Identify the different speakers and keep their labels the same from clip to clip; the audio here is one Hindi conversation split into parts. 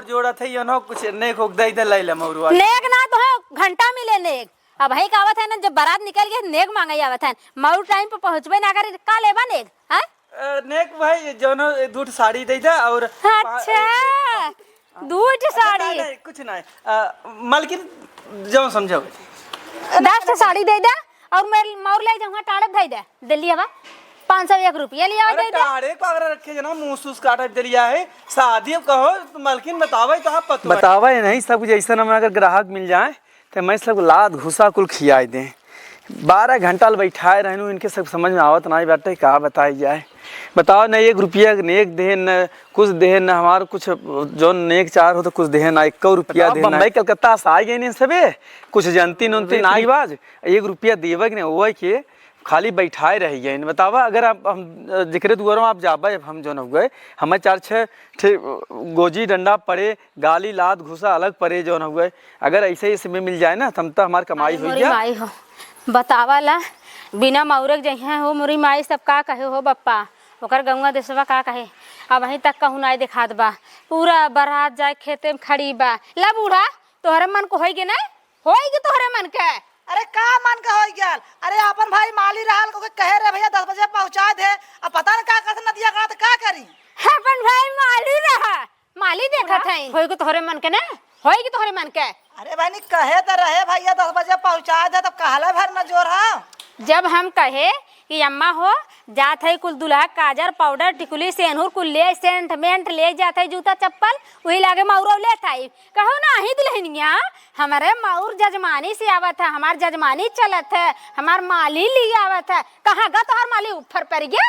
Speaker 1: जोड़ा थे यो न कुछ नेक होक दे दे ले ले मौरुआ
Speaker 2: नेक ना तो है घंटा मिले नेक। अब भाई कहावत है ना जब बारात निकल गई नेक मांगा आवत है मौर टाइम पे पहुंचबे ना करे का लेबा नेक हैं।
Speaker 1: नेक भाई जोनो दूठ साड़ी दे दे और
Speaker 2: अच्छा दूठ साड़ी
Speaker 1: नहीं कुछ नहीं मालकिन जो समझो
Speaker 2: 10 साड़ी दे दे और मैं मौर ले जाऊंगा टाड़े दे दे दिल्ली हवा 501 रुपया लिया दे दे।
Speaker 1: टाड़े पागल रखे जना मुंह काट दे लिया है शादी अब कहो तो मालकिन बतावे तो आप बतावे नहीं सब कुछ ऐसा ना अगर ग्राहक मिल जाए तो मैं सब लाद घुसा कुल खियाई दें 12 घंटा बैठाए रहनू इनके सब समझ में आवत नहीं बाटे कहा बताई जाए बताओ न 1 रुपया नेक दे न कुछ दे न हमारे कुछ जो नेक चार हो तो कुछ दे ना 1 रुपया दे बम्बई कलकत्ता से आ गए नहीं सबे कुछ जनती नती ना बाज 1 रुपया देवे नहीं वो के खाली बैठाए रह गए बतावा अगर आप हम जिक्र दुआरों आप जाबे हम जो न हुए हमें 4-6 गोजी डंडा पड़े गाली लाद घुसा अलग पड़े जो न हुए अगर ऐसे ही में मिल जाए ना तब तो हमार कमाई हो गया।
Speaker 2: बतावा ला बिना मौरक जइहा हो मोरी माई सब का कहे हो बप्पा ओकर गंगा देशवा का कहे अब वहीं तक कहूँ नहीं दिखात बा पूरा बारात जाए खेते में खड़ी बा ला बूढ़ा तोहरे मन को होई गे ना होई तोहरे मन के।
Speaker 3: अरे का मन का होई गया। अरे अपन भाई माली रहल को कहे रे भैया 10 बजे पहुंचा दे अब पता न का कर नदिया का तो का करी
Speaker 2: अपन भाई माली रहा माली देखत है होई को तोहरे मन के ना होई की तोहरे मन के।
Speaker 3: अरे भाई नी कहे तो रहे भैया 10 बजे पहुंचा दे तब कहले भर न जोर हा
Speaker 2: जब हम कहे कि अम्मा हो जात है कुल दुल्हा काजर पाउडर टिकुली सेनूर कुल ले सेंट मेंट ले जात है जूता चप्पल वही लागे मौर ले थाई कहो ना ही दुल्हनिया हमारे मौर जजमानी से आवत है हमार जजमानी चलत है हमार माली ली आवत है कहाँ गा तोहर माली ऊपर पड़ गया।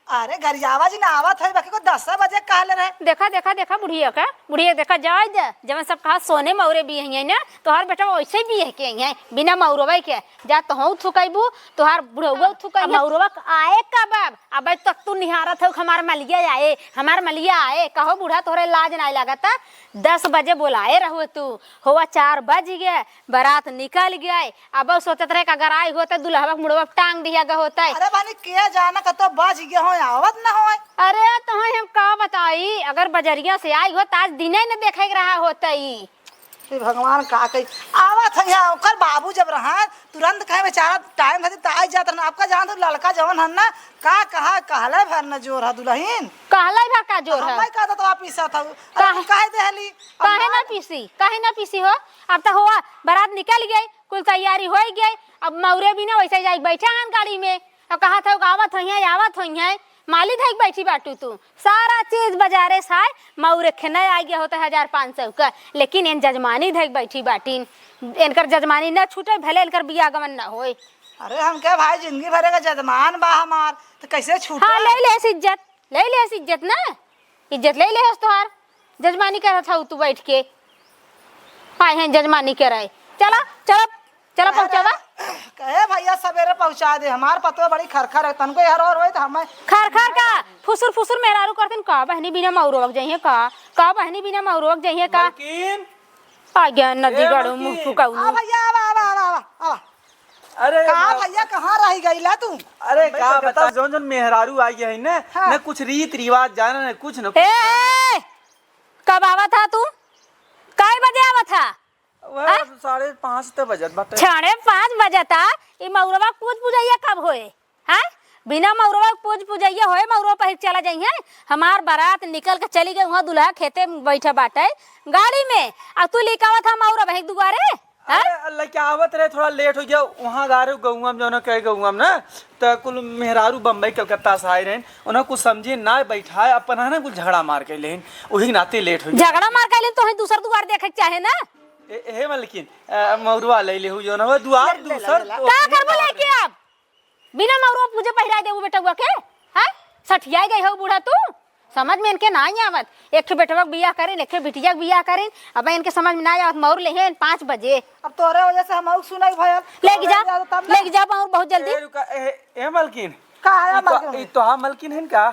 Speaker 3: अरे गरियावा जी ना आवत है बाकी को 10 बजे कहले रहे
Speaker 2: देखा देखा देखा बुढ़िया देखा जाए जब सब कहा सोने मौरे भी है ना तोहार बेटा वैसे भी है के है बिना मौरवा के जा तो थुकैबू तोहार बुढ़वा थुकै मौरवा आए कब अब तक तू निहारत हो हमार मलिया आए कहो बूढ़ा तोहरे लाज नहीं लगता 10 बजे बुलाए रहो तू हुआ 4 बज गए बारात निकल गए अब सोचत रहे अगर आई होते दुल्हवा मुड़वा टांग दिया गा होता है।
Speaker 3: अरे बानी के जाना कतो बज गए हो आवत ना हो।
Speaker 2: अरे तो हम का बताई अगर बजरिया से आई हो आज दिने न देखे रहा होता ही
Speaker 3: भगवान का कही आवत है ओकर बाबू जब रहा तुरंत कहे बेचारा टाइम है त आई जात ना आपका जान तो लड़का जवन हन ना का कहा कहले भर न जोर है दुल्हन
Speaker 2: कहले भर का जोर है
Speaker 3: मैं कहता तो आप पीसा था काहे देहली
Speaker 2: काहे ना पीसी हो अब तो हुआ बारात निकल गई कुल तैयारी हो गई अब मौरे भी ना वैसे जाई बैठा हन गाड़ी में अब कहा था आवत होई माली धक बैठी बाटू तू सारा चीज बाजारे साय मौरे खेना आ गया होता 1500 का लेकिन इन जजमानी धक बैठी बाटीन इनकर जजमानी न छूटे भले इनकर बिया गमन न होए।
Speaker 3: अरे हम क्या भाई जिंदगी भरे का जजमान बा हमार तो कैसे छूटे।
Speaker 2: हाँ ले ले इज्जत ना इज्जत ले ले तोहार जजमानी करत था तू बैठ के आए हैं जजमानी करे चला चला चला पहुंचावा
Speaker 3: कहे भैया सवेरे पहुंचा दे हमार पतो बड़ी खरखर है तनको यार और होई त हमें
Speaker 2: खरखर का फुसुर मेहरारू करतन का बहनी बिना मौरवक जइए का बहनी बिना मौरवक जइए का आ गया नदी गड़ो मुंह फुकाऊ
Speaker 3: आ भैया आ अरे का भैया कहां रह गईला तू।
Speaker 1: अरे का बता जोन मेहरारू आई है ना न कुछ रीत रिवाज जाना न कुछ न
Speaker 2: कब आवा था तू काय बजे आवा था
Speaker 1: 5:30 बजत बाटे
Speaker 2: 5:30 बजता ई मौरवा पूज पूजैया कब होए हैं बिना मौरवा पूज पूजैया होए मौरवा पहिर चला जाइए हमार बारात निकल के चली गई वहां दुल्हा खेते में बैठा बाटे गाड़ी में आ तू लेकावा था मौरवा बहिक दुआरे
Speaker 1: अरे क्या आवत रहे थोड़ा लेट हो गया वहां गारे गौवा में जो कहे गौवा में ना तो कुल मेहरारू बम्बई कलकत्ता से आए रहे उन्हें कुछ समझे ना बैठाए अपन है ना कुछ झगड़ा मार के लेन वही नाते लेट हो
Speaker 2: झगड़ा मार के लेन तो दूसर दुआर देखे चाहे ना
Speaker 1: हे मलकिन मौरवा ले ले जो ना दुआर दूसर
Speaker 2: का करबो लेके आप बिना मौरवा पूजे पहिरा देबो बेटवा के हैं सठिया गई हो बूढ़ा तू समझ में इनके ना आवत एक बेटवा बियाह करें एक बिटिया बियाह करें अब इनके समझ में ना आवत मौर ले 5 बजे
Speaker 3: अब तोरे वजह से हम सुनाई भयल
Speaker 2: लेके जा मौर बहुत जल्दी
Speaker 1: ए मलकिन
Speaker 3: का है मलकिन
Speaker 1: तो हां मलकिन है का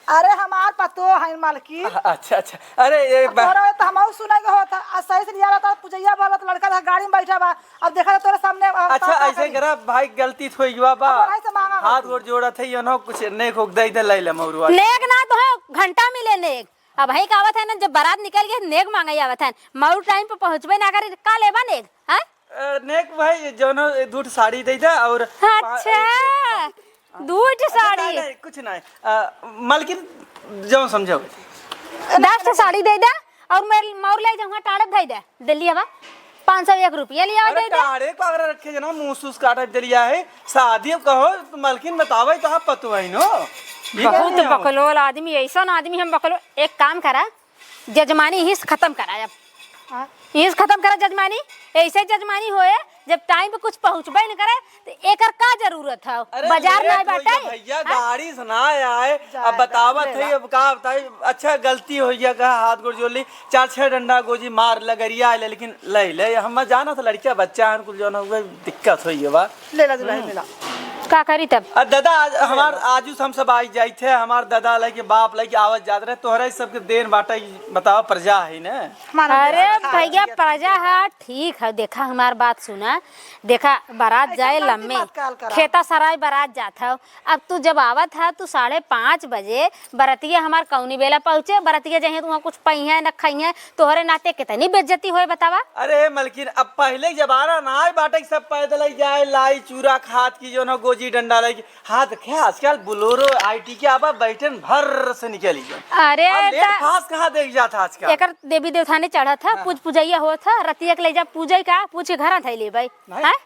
Speaker 3: अरे हमार पतो है मालकी।
Speaker 1: अच्छा अरे ये
Speaker 3: तोरा तो हम सुने के होता सही से लिया था पुजैया वाला तो लड़का था गाड़ी में बैठा बा अब देखा तोरे सामने
Speaker 1: अच्छा ऐसे करा भाई गलती थोई गवा बा हाथ गोड़ जोड़ा थे यो न कुछ नेक होक दे ले ले मौरवा
Speaker 2: नेक ना तो है घंटा मिले नेक अब वही कहावत है ना, जब बारात निकल गई नेक मांगा आवत है, मऊ टाइम पे पहुंचबे ना करे का लेबा नेक हैं?
Speaker 1: नेक भाई जोनो दूठ साड़ी दे दे और
Speaker 2: अच्छा दूठ साड़ी
Speaker 1: नहीं, कुछ नहीं मालकिन जो समझो
Speaker 2: 10 साड़ी दे दे और मैं मौर ले जाऊंगा टाड़े दे दे दिल्ली हवा 501 रुपया लिया दे दे।
Speaker 1: अरे पागल रखे जना महसूस काटा दिलिया है शादी अब कहो तो मालकिन बतावे तो आप पतो है नो
Speaker 2: बहुत बकलोल आदमी, ऐसा आदमी हम बकलो। एक काम करा जजमानी हिस्स खत्म करा, अब हिस्स खत्म करा जजमानी, ऐसे जजमानी होए जब टाइम पे कुछ पहुंचबे न करे तो एकर का जरूरत है? बाजार ना बाटे
Speaker 1: भैया गाड़ी से ना आए अब बतावत है अब का बताई। अच्छा गलती हो गया का हाथ गोड़ जोड़ ली 4-6 डंडा गोजी मार लगरिया आले लेकिन ले हम जाना था लड़किया बच्चा हन कुल जो ना दिक्कत होई है बा
Speaker 3: ले ला दुल्हन ले ला
Speaker 2: का करी तब।
Speaker 1: दादा हमार आजूस हम सब आई जाई थे, हमार दादा लेके बाप लेके आवत जात रहे, तोहरा सबके देन बाटा बताओ प्रजा है ना।
Speaker 2: अरे भैया प्रजा है ठीक है, देखा हमार बात सुना, देखा बारात जाए लम्बे खेता सराय बारात जात है, अब तू जब आवत है तू 5:30 बजे बरतिया हमार कौनी बेला पहुँचे, बरतिया जाए तो वहाँ कुछ पहिया न खाइया, तोहरे नाते कितनी बेइज्जती होए बतावा।
Speaker 1: अरे मलकिन अब पहले जमाना ना आए बाटे सब पैदल जाए लाई चूरा खाद की जो ना गोजी डंडा लगी हाथ क्या आजकल बुलोरो आईटी के आबा बैठन भर से निकली
Speaker 2: अरे
Speaker 1: खास कहाँ देख जाता आजकल
Speaker 2: एकर देवी देवता ने चढ़ा था पूज पूजैया हो था रतिया के ले जा पूजै का पूछ के घर थे ले भाई।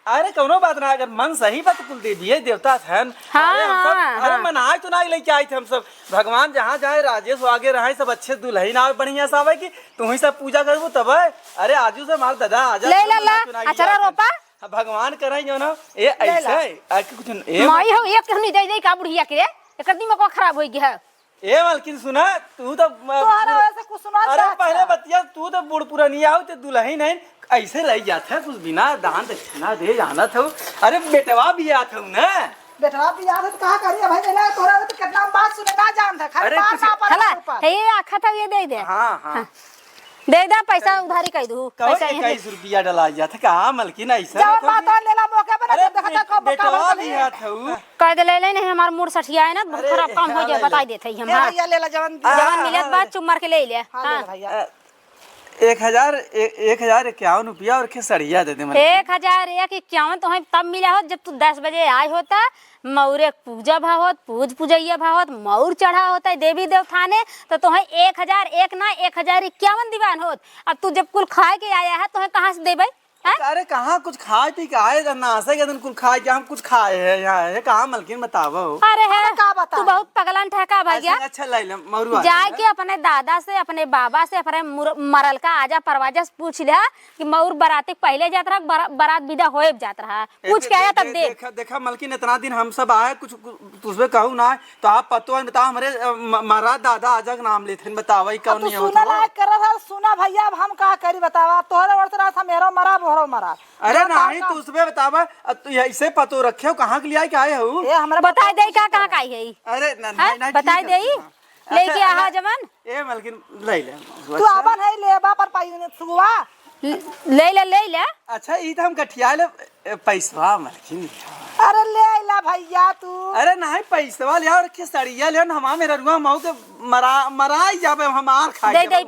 Speaker 1: अरे कौनो बात ना, अगर मन सही बात कुल देवी देवता थे। अरे मनाए तो ना लेके आए थे हम सब, भगवान जहाँ जाए राजेश आगे रहे सब अच्छे दुल्हन आवे बढ़िया से आवे की तुम ही सब पूजा करबो तब। अरे आजू से मार दादा आजा
Speaker 2: ले ला अचरा रोपा
Speaker 1: भगवान करे जो ना ये ऐसे कुछ ए
Speaker 2: माई हो एक कहनी दे दे का बुढ़िया के एकर दिमाग खराब हो गया।
Speaker 1: ए मालकिन सुना तू तो
Speaker 3: तोहरा वैसे कुछ सुना।
Speaker 1: अरे पहले बतिया तू तो बूढ़ पुरानी आओ ते दुल्हन नहीं ऐसे रह जाता है कुछ बिना दान दक्षिणा दे जाना था। अरे बेटवा भी आता हूँ ना,
Speaker 3: बेटवा भी याद है तो कहा करिए भाई मेला तोरा तो कितना बात सुने ना जानता खाली बात ना पर
Speaker 2: ये आखा था ये दे दे।
Speaker 1: हां
Speaker 2: दे दे पैसा उधारी कह दू
Speaker 1: पैसा 21 रुपया डला जाता कहा मलकिन ऐसा
Speaker 3: जब बात लेला मौके पर देखा कब
Speaker 1: बेटवा भी आता हूँ
Speaker 2: कह दे ले नहीं हमार मूड सठिया है ना खराब काम हो जाए बता देते हम। हां
Speaker 3: भैया ले ला जवन
Speaker 2: मिलत बात चुप मार के ले ले।
Speaker 3: हां भैया
Speaker 1: 1051 रुपया और खेसरिया दे दे
Speaker 2: 1051 तो तब मिला हो जब तू 10 बजे आए होता, मौरे पूजा भाव होत पूज पूजैया भाव होत मौर चढ़ा होता है देवी देवता ने तो तुम्हें 1001 ना 1051 दीवान होत। अब तू जब कुल खाए के आया है तो कहाँ से देबे?
Speaker 1: अरे कहाँ कुछ खाए पी के आए नाशे के दिन कुछ खाए क्या हम कुछ खाए है यहाँ है कहाँ मलकिन बतावो।
Speaker 2: अरे है
Speaker 3: का बता
Speaker 2: तू बहुत पगलन ठहका भैया।
Speaker 1: अच्छा ले ले मरुआ
Speaker 2: जाए के अपने दादा से अपने बाबा से अपने मरल का आजा परवाजा से पूछ लिया कि मौर बराती पहले जात रहा बारात विदा होए जात रहा पूछ के आया तब दे।
Speaker 1: देखा मलकिन इतना दिन हम सब आए कुछ तुझे कहूँ ना तो आप पतो बताओ हमारे मारा दादा आजा का नाम लेते बतावा कौन नहीं
Speaker 3: सुना लायक कर रहा सुना भैया अब हम का करी बतावा तोहरे वर्ष रहा था मेरा मरा भरो मरा।
Speaker 1: अरे नहीं तू उसमें बतावा तू ऐसे पतो रखे हो कहाँ के लिए क्या है हो
Speaker 3: ये हमरा
Speaker 2: बताई दे का कहाँ का है।
Speaker 1: अरे नहीं
Speaker 2: बताई दे लेके आहा जमन
Speaker 1: ए मलकिन ले ले
Speaker 3: तू अपन है लेबा पर पाई सुगवा
Speaker 2: ले ले।
Speaker 1: अच्छा ई तो हम कठिया ले पैसा मलकिन।
Speaker 3: अरे ले ला भैया तू।
Speaker 1: अरे नहीं पैसा ले और खेसरिया ले हमारा मेरा रुआ मऊ के मराई जाबे हमार खाए
Speaker 2: दे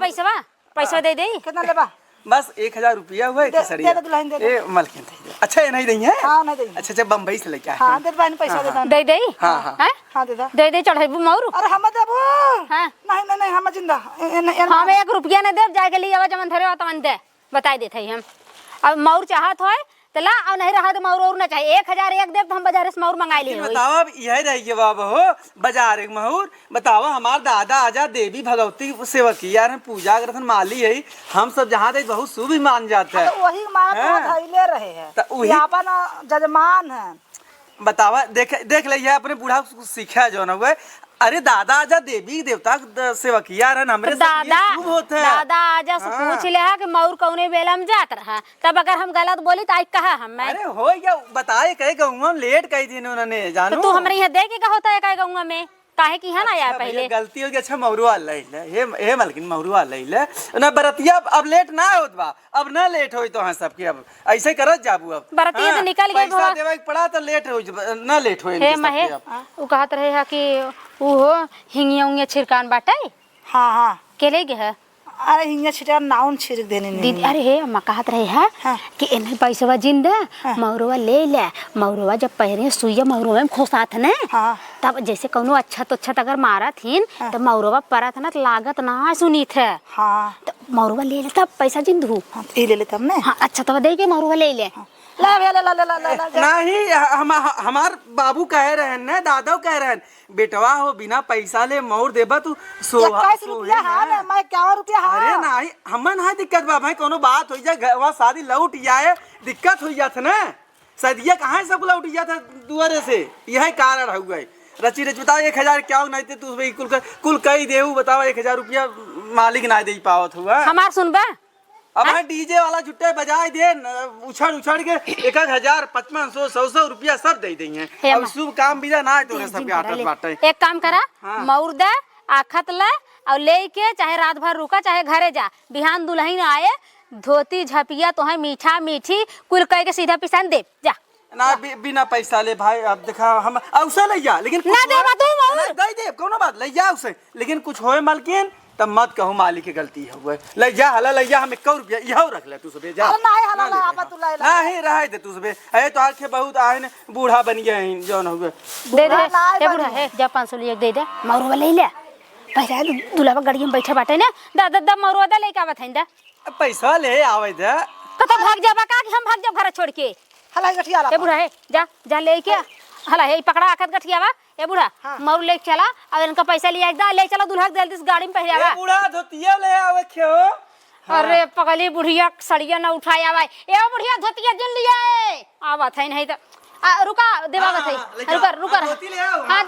Speaker 2: पैसा दे दे
Speaker 3: कितना लेबा?
Speaker 1: बस 1000 रुपया हुआ खेसरिया ए मलकिन दे। अच्छा ये नहीं देंगे?
Speaker 3: हां नहीं देंगे।
Speaker 1: अच्छा बम्बई से लेके आए।
Speaker 3: हां दे बहन पैसा
Speaker 2: दे दे
Speaker 1: हां
Speaker 3: हां दे
Speaker 2: दे चढ़ाबू मौर।
Speaker 3: अरे हम देबो
Speaker 2: हां
Speaker 3: नहीं हम जिंदा
Speaker 2: हम 1 रुपया न दे जाके लिए आवा जमन धरे तमन दे बताई देते हम। अब मौर चाहत होय तो ला और नहीं रहा तो मौर और ना चाहिए 1001 देव तो हम बाजार से मौर मंगा लिए।
Speaker 1: बताओ अब यही रहिए बाबा हो बाजार एक मौर बताओ हमार दादा आजा देवी भगवती सेवकी यार पूजा करथन माली है हम सब जहाँ तक बहुत शुभ मान जाता है।
Speaker 3: तो वही मारा तो धइले रहे हैं
Speaker 1: तो
Speaker 3: अपन जजमान है
Speaker 1: बतावा देख ले अपने बूढ़ा सीखा जो ना हुआ। अरे दादा आजा देवी देवता सेवकिया रन हमरे
Speaker 2: दादा
Speaker 1: शुभ होते हैं।
Speaker 2: दादा आजा से पूछ ले कि मौर कौने बेला में जात रहा तब अगर हम गलत बोली तो आज कहा हम
Speaker 1: अरे हो क्या बताए कहे कहूँ लेट कही थी उन्होंने जानो
Speaker 2: तो तू हमरे यहाँ दे के का होता है कहे गाँव में काहे की है ना यार पहले
Speaker 1: गलती हो गई। अच्छा मौरुआ ले हे मलकिन मौरुआ ले ना बरतिया अब लेट ना होत बा अब ना लेट होई तो हां सबके अब ऐसे करत जाबू अब
Speaker 2: बरतिया तो निकल गई
Speaker 1: पैसा देवे के पड़ा तो लेट हो ना लेट होई
Speaker 2: हे महे उ कहत रहे है कि उ हो हिंगिया उंगिया छिरकान बाटे।
Speaker 3: हां
Speaker 2: के ले गए है
Speaker 3: अरे हिंगा छिटा नाउन छिड़क देने नहीं
Speaker 2: दीदी अरे हे अम्मा कहत रही है
Speaker 3: हाँ।
Speaker 2: कि इन्हें पैसा जिंदा मौरवा ले ले मौरवा जब पहले सुइया मौरवा में खोसात न
Speaker 3: हाँ।
Speaker 2: तब जैसे कोनो अच्छा तो अच्छा अगर मारा थीन तो मौरवा परत ना तो लागत ना सुनी थे
Speaker 3: हाँ
Speaker 2: तो मौरवा ले ले तब पैसा जिंदू
Speaker 3: हाँ तो ये ले ले तब ने
Speaker 2: हाँ अच्छा तब दे के मौरवा ले ले
Speaker 3: ला भैया ला ला ला ला ला
Speaker 1: नहीं हमार बाबू कह रहे हैं ना दादा कह रहे हैं बेटवा हो बिना पैसा ले मोर देबा तू
Speaker 3: 21 रुपया हाँ ना मैं 51 रुपया
Speaker 1: अरे
Speaker 3: हाँ
Speaker 1: नहीं हमें ना दिक्कत बा भाई कोनो बात हो जाए वहाँ शादी लौट जाए दिक्कत हो जात ना सदिया कहाँ सब लौट जाता दुआरे से यही कारण हुआ है रची रच बताओ 1000 क्या नहीं थे तू कुल कई देहू बताओ 1000 रुपया मालिक ना दे पावत हुआ
Speaker 2: हमार सुनबा
Speaker 1: अब है डीजे वाला जुट्टे बजाए दे उछड़ उछड़ के 1000 5500 100 रुपया सब दे देंगे अब शुभ काम भी ना है तो सब के आटत बाटे
Speaker 2: एक काम करा मौर दे आखत ले और ले के चाहे रात भर रुका चाहे घरे जा बिहान दुल्हन आए धोती झपिया तो है मीठा मीठी कुल कह के सीधा पिसान दे जा
Speaker 1: ना बिना पैसा ले भाई अब देखा हम औसे ले जा लेकिन
Speaker 2: ना देबा तू मौर
Speaker 1: दे दे कोनो बात ले जा उसे लेकिन कुछ होए मालकिन तब मत कहो मालिक की गलती है हुए ले जा हला ले जा हम 1 रुपया यहो रख ले तू सबे जा
Speaker 3: अरे नहीं हला ला आप तू ला
Speaker 1: नहीं रहे दे तू सबे ए तो आखे बहुत आए ने बूढ़ा बन गए हैं जौन हुए
Speaker 2: दे दे ए बुढ़ा है जा 500 लिया दे दे मौरवा ले ले पहले दुल्हा गाड़ी में बैठे बाटे ना दादा दा मौरवा दा लेके आवत हइन दा
Speaker 1: पैसा ले आवे दे
Speaker 2: कतो भाग जाबा का कि हम भाग जाब घर छोड़ के
Speaker 3: हला गठिया ला
Speaker 2: ए बुढ़ा है जा जा लेके हला है पकड़ा आखत गठियावा ए बुढ़ा मौर ले चला और इनका पैसा लिया एकदम ले चला दुल्हा जल्दी से गाड़ी में पहरावा
Speaker 1: ए बूढ़ा धोतिया ले आवे क्यों
Speaker 2: अरे पगली बुढ़िया सड़िया ना उठाया भाई ए बुढ़िया धोतिया जल्दी आए आवत है नहीं तो रुका देवा है रुका रुका
Speaker 1: धोती ले आओ
Speaker 2: हां